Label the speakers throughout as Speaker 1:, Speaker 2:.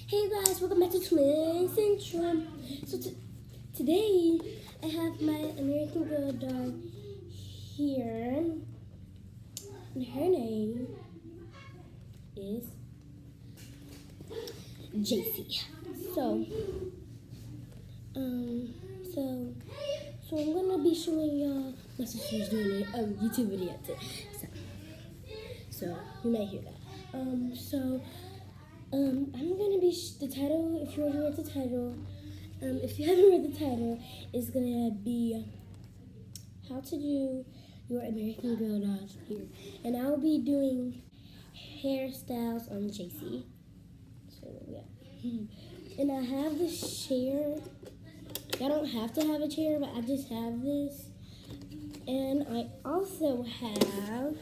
Speaker 1: Hey guys, welcome back to Twin Syndrome. So today I have my American Girl dog here, and her name is JC. So I'm gonna be showing y'all my sister's doing a YouTube video too. So you might hear that. I'm gonna be the title. If you already read the title, if you haven't read the title, it's gonna be how to do your American Girl dolls here, and I'll be doing hairstyles on JC. So yeah, and I have this chair. I don't have to have a chair, but I just have this, and I also have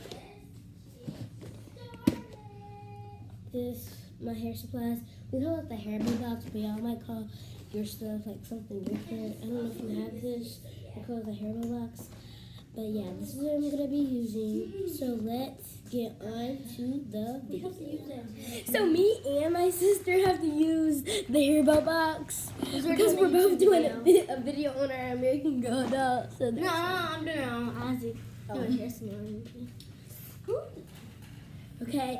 Speaker 1: this. My hair supplies. We call it the hair box, but y'all might call your stuff like something different. I don't know if you have this. We call it the hair box. But yeah, this is what I'm gonna be using. So let's get on to the video. So me and my sister have to use the hair box because we're both doing a video on our American Girl doll. So
Speaker 2: no, I'm doing it on Ozzy.
Speaker 1: Okay,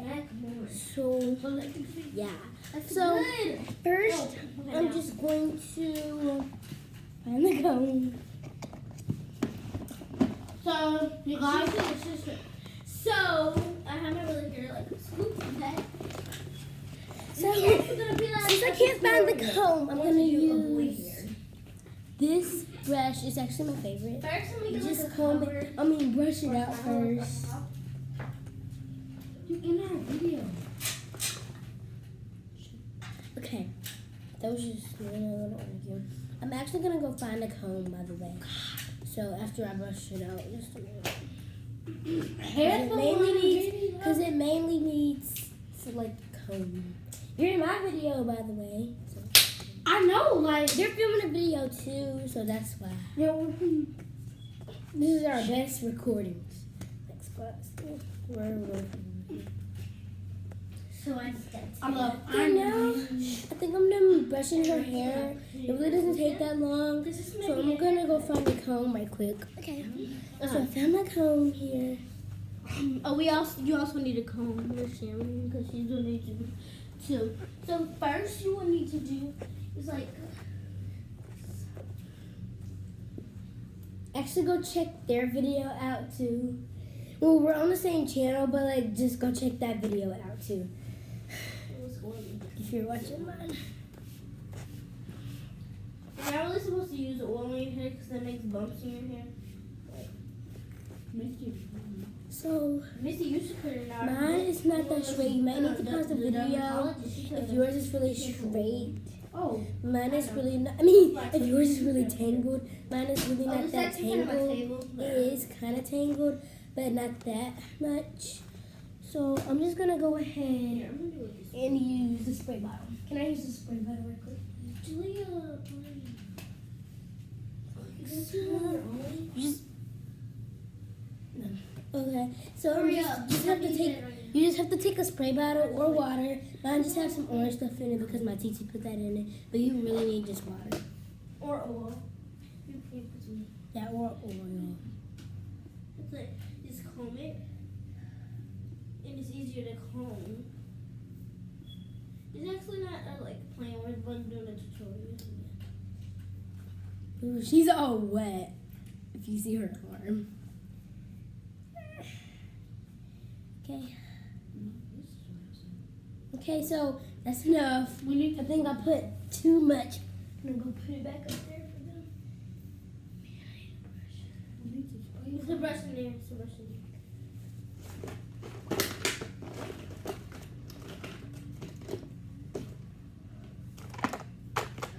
Speaker 1: so yeah. So first, I'm just going to find the comb.
Speaker 2: So you guys, so I have my really hair like scoop, okay?
Speaker 1: So since I can't find the comb, I'm gonna use this brush. It's actually my favorite.
Speaker 2: First,
Speaker 1: Just comb it. Brush it out first.
Speaker 2: In our video.
Speaker 1: Okay, that was just a little argue. I'm actually gonna go find a comb, by the way. So after I brush it out, just a minute. Because it mainly needs to like comb. You're in my video, by the way. So.
Speaker 2: I know, like
Speaker 1: they're filming a video too, so that's why. This is our best recordings. Next class.
Speaker 2: So I
Speaker 1: think I'm done brushing her hair. It really doesn't take that long. So I'm gonna go find the comb right quick. Okay. So I found my comb here.
Speaker 2: You also need a comb your Sharon because she's gonna need to too. So first you will need to do is like
Speaker 1: actually go check their video out too. Well, we're on the same channel, but like just go check that video out too. If you're watching mine.
Speaker 2: You're not really supposed to use oil in your hair because that makes bumps in your hair.
Speaker 1: So,
Speaker 2: Missy, you should put it out.
Speaker 1: Mine is not that straight. You might need to pause the video if yours is really straight.
Speaker 2: Oh.
Speaker 1: Mine is really not, if yours is really tangled. Mine is really not that tangled. It is kind of tangled, but not that much. So I'm just gonna go ahead and use the spray bottle. Can I use the spray bottle real quick? Okay. So you just have to take a spray bottle or water. Mine just have some orange stuff in it because my TT put that in it. But you really need just water.
Speaker 2: Or oil.
Speaker 1: Yeah, or oil.
Speaker 2: It's like just comb it. And it's easier to comb. It's actually not like playing with fun doing a tutorial.
Speaker 1: Ooh, she's all wet. If you see her arm. Okay. Okay, so that's enough. I think I put too much. I'm gonna go put it back up there for them.
Speaker 2: It's a brush in there. It's a brush in there.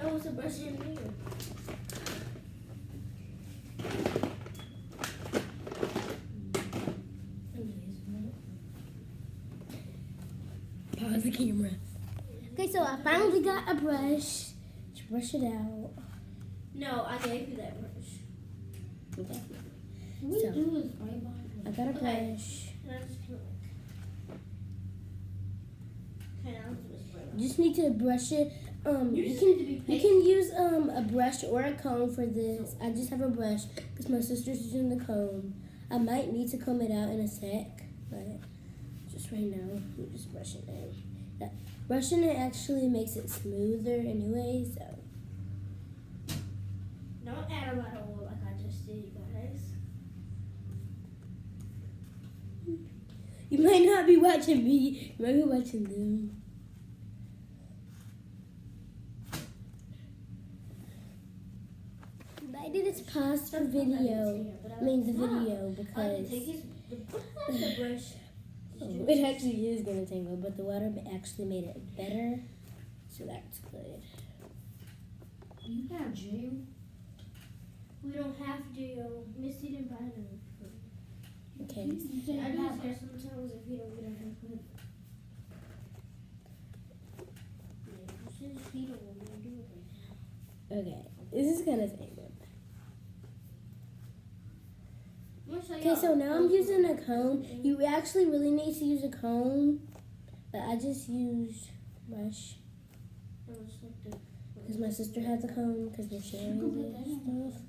Speaker 2: Oh, it's a brush in here.
Speaker 1: Pause the camera. Okay, so I finally got a brush to brush it out.
Speaker 2: No, I gave you that brush.
Speaker 1: Okay.
Speaker 2: So,
Speaker 1: I got a brush. just need to brush it. You can use a brush or a comb for this. I just have a brush because my sister's using the comb. I might need to comb it out in a sec, but just right now, I'm just brushing it. Brushing it actually makes it smoother anyway, so.
Speaker 2: Don't add a lot of oil like I just did, guys.
Speaker 1: You might not be watching me, you might be watching them. I did this pause for video. I mean the video because
Speaker 2: The brush.
Speaker 1: it actually is gonna tangle, but the water actually made it better, so that's good.
Speaker 2: You got jail. We don't have jail. Missy didn't buy them.
Speaker 1: Okay.
Speaker 2: I do swear sometimes if you don't get a haircut.
Speaker 1: Okay, this is gonna tangle. Okay, so now I'm using a comb. You actually really need to use a comb, but I just used brush because my sister has a comb because we're sharing this stuff.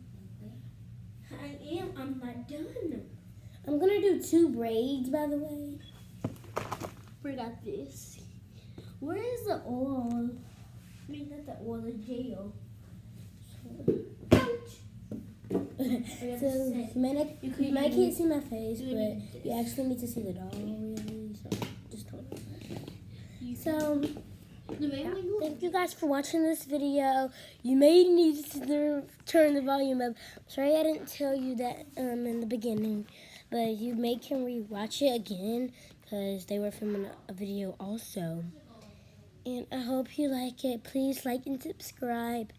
Speaker 2: I'm not done.
Speaker 1: I'm gonna do 2 braids, by the way.
Speaker 2: Forgot this. Where is the oil? I mean, not the oil, the gel.
Speaker 1: So you might can't see my face, but you actually need to see the doll, really. So just don't. So thank you guys for watching this video. You may need to turn the volume up. Sorry I didn't tell you that in the beginning, but you can rewatch it again because they were filming a video also. And I hope you like it. Please like and subscribe,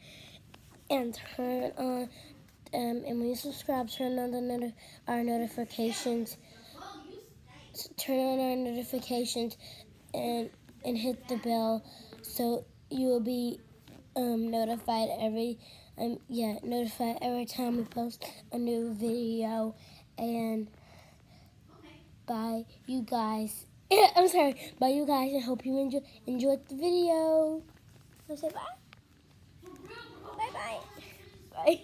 Speaker 1: and turn on. And when you subscribe, turn on our notifications. Turn on our notifications and hit the bell so you will be notified every time we post a new video. And bye, you guys. I'm sorry. Bye, you guys. I hope you enjoyed the video. I'll say bye. Bye. Bye.